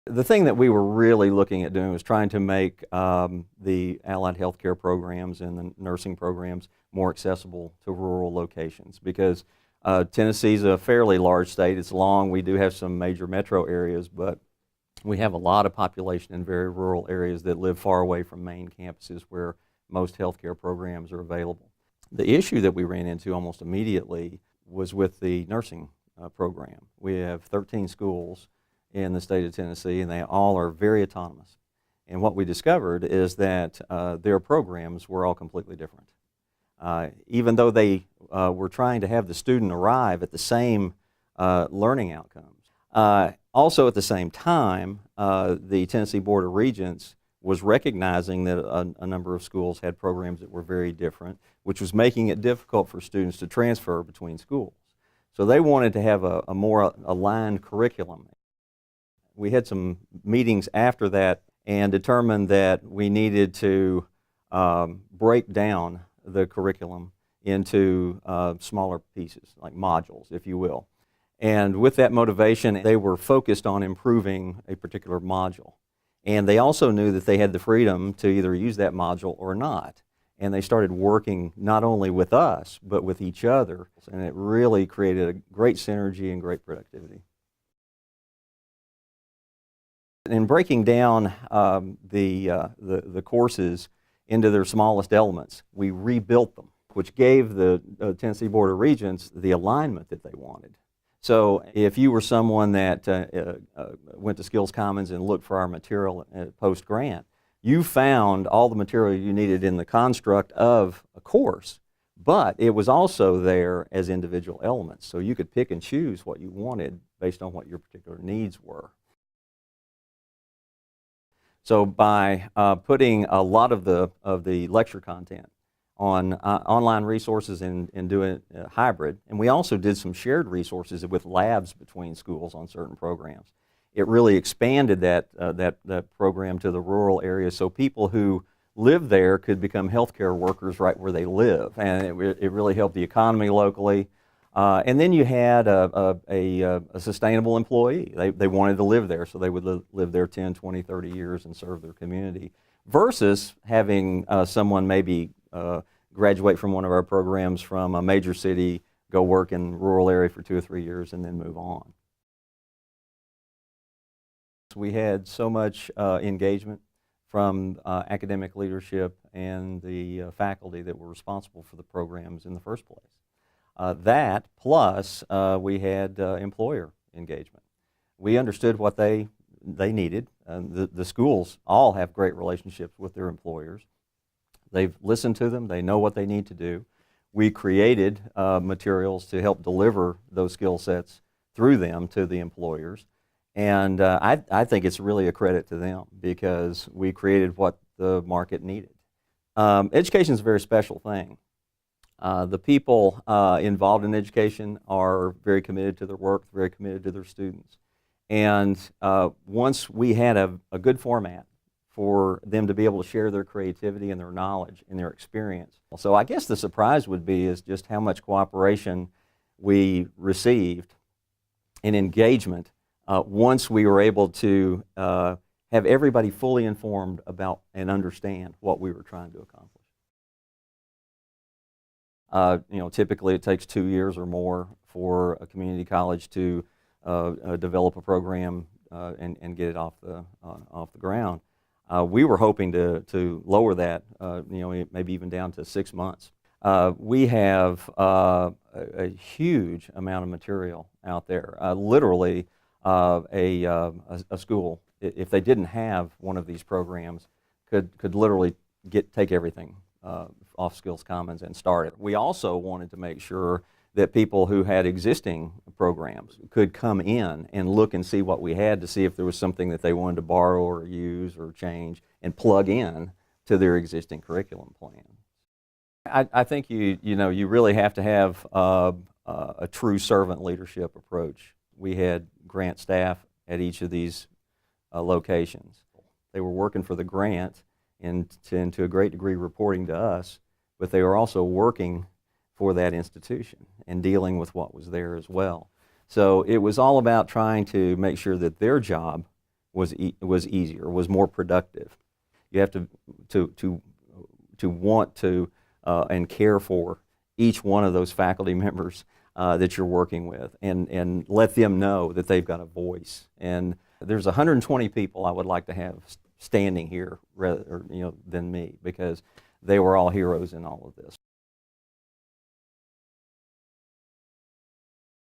The thing that we were really looking at doing was trying to make the allied healthcare programs and the nursing programs more accessible to rural locations, because Tennessee is a fairly large state. It's long. We do have some major metro areas, but we have a lot of population in very rural areas that live far away from main campuses where most healthcare programs are available. The issue that we ran into almost immediately was with the nursing program. We have 13 schools in the state of Tennessee, and they all are very autonomous. And what we discovered is that their programs were all completely different. Even though they were trying to have the student arrive at the same learning outcomes. Also at the same time, the Tennessee Board of Regents was recognizing that a number of schools had programs that were very different, which was making it difficult for students to transfer between schools. So they wanted to have a more aligned curriculum. We had some meetings after that and determined that we needed to break down the curriculum into smaller pieces, like modules, if you will. And with that motivation, they were focused on improving a particular module. And they also knew that they had the freedom to either use that module or not. And they started working not only with us, but with each other. And it really created a great synergy and great productivity. In breaking down the courses into their smallest elements, we rebuilt them, which gave the Tennessee Board of Regents the alignment that they wanted. So if you were someone that went to SkillsCommons and looked for our material post-grant, you found all the material you needed in the construct of a course, but it was also there as individual elements. So you could pick and choose what you wanted based on what your particular needs were. So by putting a lot of the lecture content on online resources and doing it hybrid, and we also did some shared resources with labs between schools on certain programs. It really expanded that program to the rural areas, so people who live there could become healthcare workers right where they live, and it really helped the economy locally. And then you had a sustainable employee. They wanted to live there, so they would live there 10, 20, 30 years and serve their community, versus having someone maybe graduate from one of our programs from a major city, go work in a rural area for 2 or 3 years, and then move on. We had so much engagement from academic leadership and the faculty that were responsible for the programs in the first place. That plus we had employer engagement. We understood what they needed. The schools all have great relationships with their employers. They've listened to them. They know what they need to do. We created materials to help deliver those skill sets through them to the employers. And I think it's really a credit to them because we created what the market needed. Education is a very special thing. The people involved in education are very committed to their work, very committed to their students. And once we had a good format for them to be able to share their creativity and their knowledge and their experience. So I guess the surprise would be is just how much cooperation we received and engagement once we were able to have everybody fully informed about and understand what we were trying to accomplish. Typically it takes 2 years or more for a community college to develop a program and get it off the ground. We were hoping to lower that, maybe even down to 6 months. We have a huge amount of material out there. Literally, a school, if they didn't have one of these programs, could literally take everything off SkillsCommons and start it. We also wanted to make sure that people who had existing programs could come in and look and see what we had to see if there was something that they wanted to borrow or use or change and plug in to their existing curriculum plan. I think you really have to have a true servant leadership approach. We had grant staff at each of these locations. They were working for the grant and to a great degree reporting to us, but they were also working for that institution and dealing with what was there as well. So it was all about trying to make sure that their job was easier, was more productive. You have to want to and care for each one of those faculty members that you're working with, and let them know that they've got a voice. And there's 120 people I would like to have standing here rather than me, because they were all heroes in all of this.